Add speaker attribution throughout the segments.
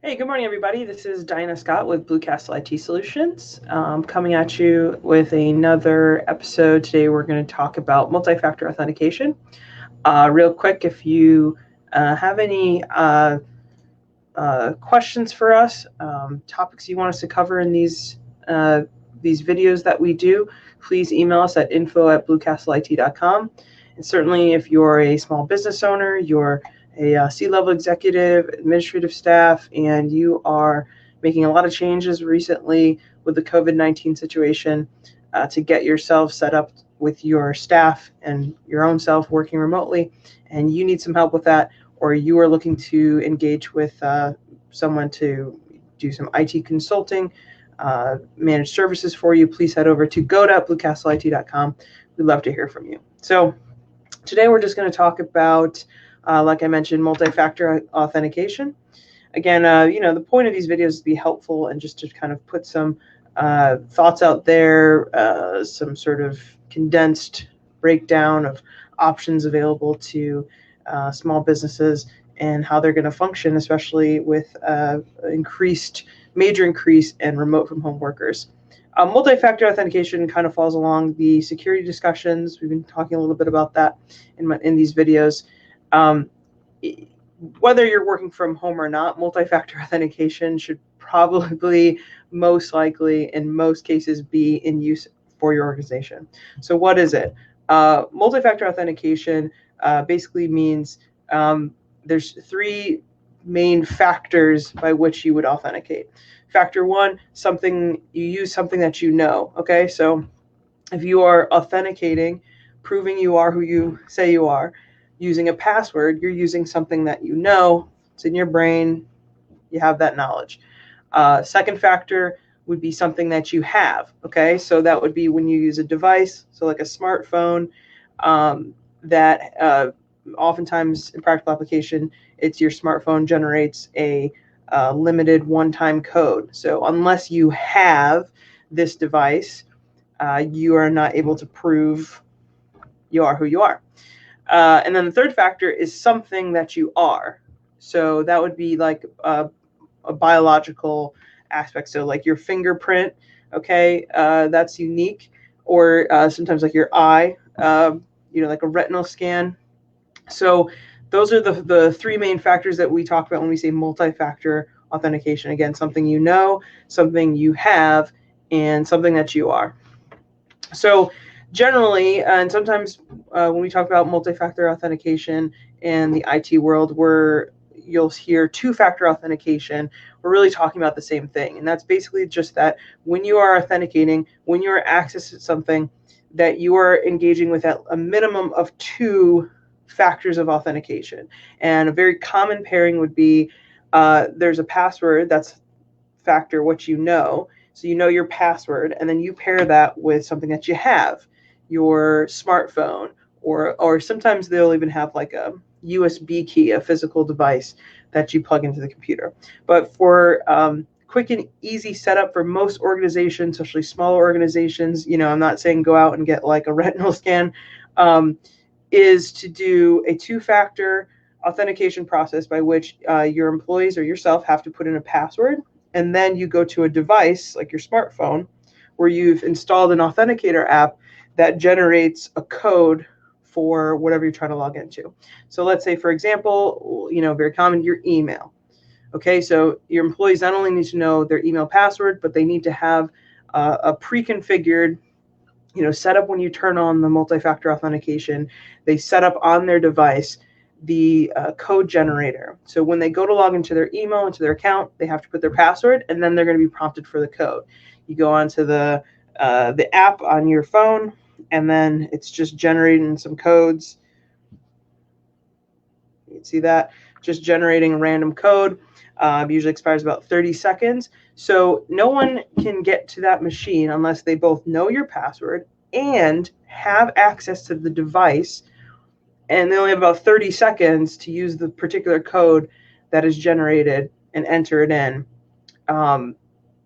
Speaker 1: Hey, good morning, everybody. This is Diana Scott with Blue Castle IT Solutions, coming at you with another episode. Today, we're going to talk about multi-factor authentication. Real quick, if you have any questions for us, topics you want us to cover in these videos that we do, please email us at info@bluecastlet.com. And certainly, if you're a small business owner, you're a C-level executive, administrative staff, and you are making a lot of changes recently with the COVID-19 situation to get yourself set up with your staff and your own self working remotely, and you need some help with that, or you are looking to engage with someone to do some IT consulting, managed services for you, please head over to go.bluecastlet.com. We'd love to hear from you. So today we're just going to talk about like I mentioned, multi-factor authentication. Again, the point of these videos is to be helpful and just to kind of put some thoughts out there, some sort of condensed breakdown of options available to small businesses and how they're going to function, especially with major increase in remote from home workers. Multi-factor authentication kind of falls along the security discussions. We've been talking a little bit about that in these videos. Whether you're working from home or not, multi-factor authentication should probably most likely in most cases be in use for your organization. So what is it? Multi-factor authentication basically means there's three main factors by which you would authenticate. Factor one, you use something that you know. Okay, so if you are authenticating, proving you are who you say you are, using a password, you're using something that you know, it's in your brain, you have that knowledge. Second factor would be something that you have, okay? So that would be when you use a device, so like a smartphone, that oftentimes in practical application, it's your smartphone generates a limited one-time code. So unless you have this device, you are not able to prove you are who you are. And then the third factor is something that you are. So that would be like a biological aspect. So like your fingerprint, okay, that's unique. Or sometimes like your eye, like a retinal scan. So those are the three main factors that we talk about when we say multi-factor authentication. Again, something you know, something you have, and something that you are. So generally, and sometimes when we talk about multi-factor authentication in the IT world, where you'll hear two-factor authentication, we're really talking about the same thing. And that's basically just that when you are authenticating, when you are accessing something, that you are engaging with a minimum of two factors of authentication. And a very common pairing would be there's a password that's factor what you know. So you know your password, and then you pair that with something that you have, your smartphone, or sometimes they'll even have like a USB key, a physical device that you plug into the computer. But for quick and easy setup for most organizations, especially smaller organizations, I'm not saying go out and get like a retinal scan, is to do a two-factor authentication process by which your employees or yourself have to put in a password. And then you go to a device like your smartphone where you've installed an authenticator app that generates a code for whatever you're trying to log into. So let's say, for example, very common, your email. Okay, so your employees not only need to know their email password, but they need to have a pre-configured setup when you turn on the multi-factor authentication. They set up on their device the code generator. So when they go to log into their email, into their account, they have to put their password, and then they're going to be prompted for the code. You go onto the app on your phone, and then it's just generating some codes. You can see that, just generating a random code. Usually expires about 30 seconds. So no one can get to that machine unless they both know your password and have access to the device, and they only have about 30 seconds to use the particular code that is generated and enter it in.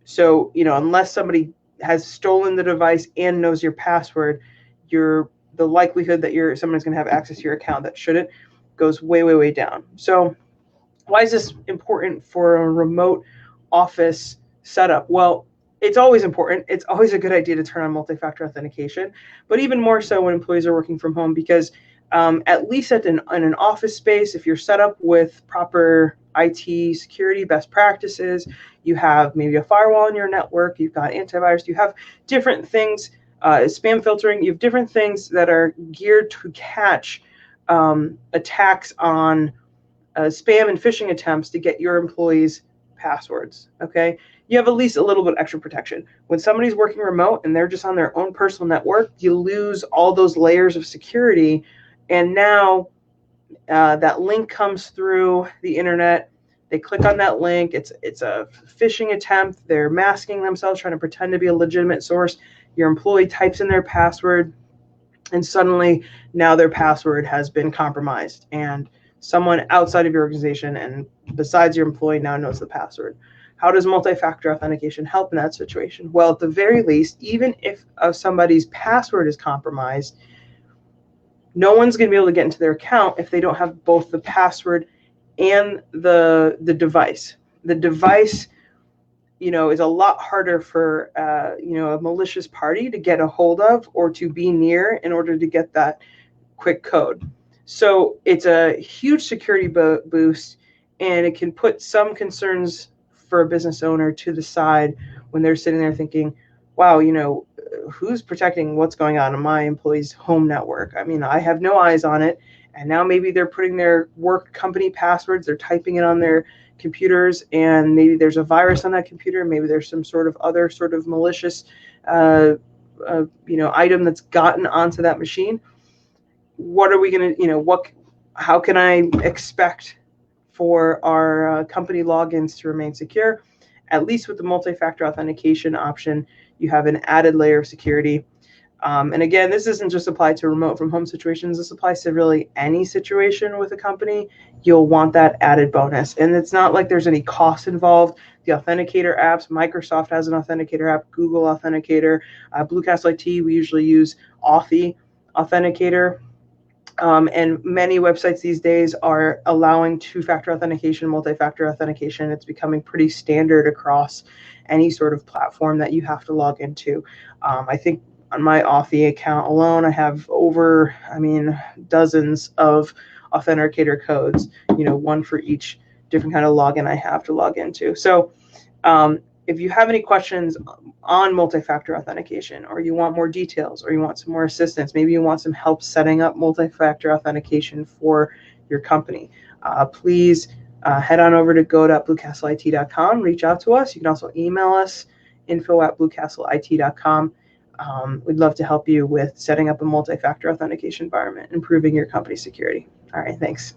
Speaker 1: So, unless somebody has stolen the device and knows your password, the likelihood that someone's going to have access to your account that shouldn't goes way, way, way down. So Why is this important for a remote office setup? Well, it's always important. It's always a good idea to turn on multi-factor authentication, but even more so when employees are working from home, because at least in an office space, if you're set up with proper IT security best practices, you have maybe a firewall in your network, you've got antivirus, you have different things, spam filtering, you have different things that are geared to catch attacks on spam and phishing attempts to get your employees' passwords. Okay, you have at least a little bit extra protection. When somebody's working remote and they're just on their own personal network, you lose all those layers of security, and now that link comes through the internet. They click on that link. It's a phishing attempt. They're masking themselves, trying to pretend to be a legitimate source. Your employee types in their password, and suddenly now their password has been compromised, and someone outside of your organization and besides your employee now knows the password. How does multi-factor authentication help in that situation? Well, at the very least, even if somebody's password is compromised, no one's going to be able to get into their account if they don't have both the password and the device. The device, is a lot harder for a malicious party to get a hold of or to be near in order to get that quick code. So it's a huge security boost, and it can put some concerns for a business owner to the side when they're sitting there thinking, wow, who's protecting what's going on in my employee's home network? I mean, I have no eyes on it. And now maybe they're putting their work company passwords, they're typing it on their computers, and maybe there's a virus on that computer. Maybe there's some sort of other sort of malicious, item that's gotten onto that machine. What are we going to, how can I expect for our company logins to remain secure? At least with the multi-factor authentication option, you have an added layer of security. And again, this isn't just applied to remote from home situations. This applies to really any situation with a company. You'll want that added bonus. And it's not like there's any cost involved. The authenticator apps, Microsoft has an authenticator app, Google Authenticator, Blue Castle IT, we usually use Authy Authenticator. And many websites these days are allowing two-factor authentication, multi-factor authentication. It's becoming pretty standard across any sort of platform that you have to log into. I think on my Authy account alone, I have over, dozens of authenticator codes, one for each different kind of login I have to log into. So if you have any questions on multi-factor authentication, or you want more details, or you want some more assistance, maybe you want some help setting up multi-factor authentication for your company, please head on over to go.bluecastlet.com, reach out to us. You can also email us, info@bluecastlet.com. We'd love to help you with setting up a multi-factor authentication environment, improving your company security. All right, thanks.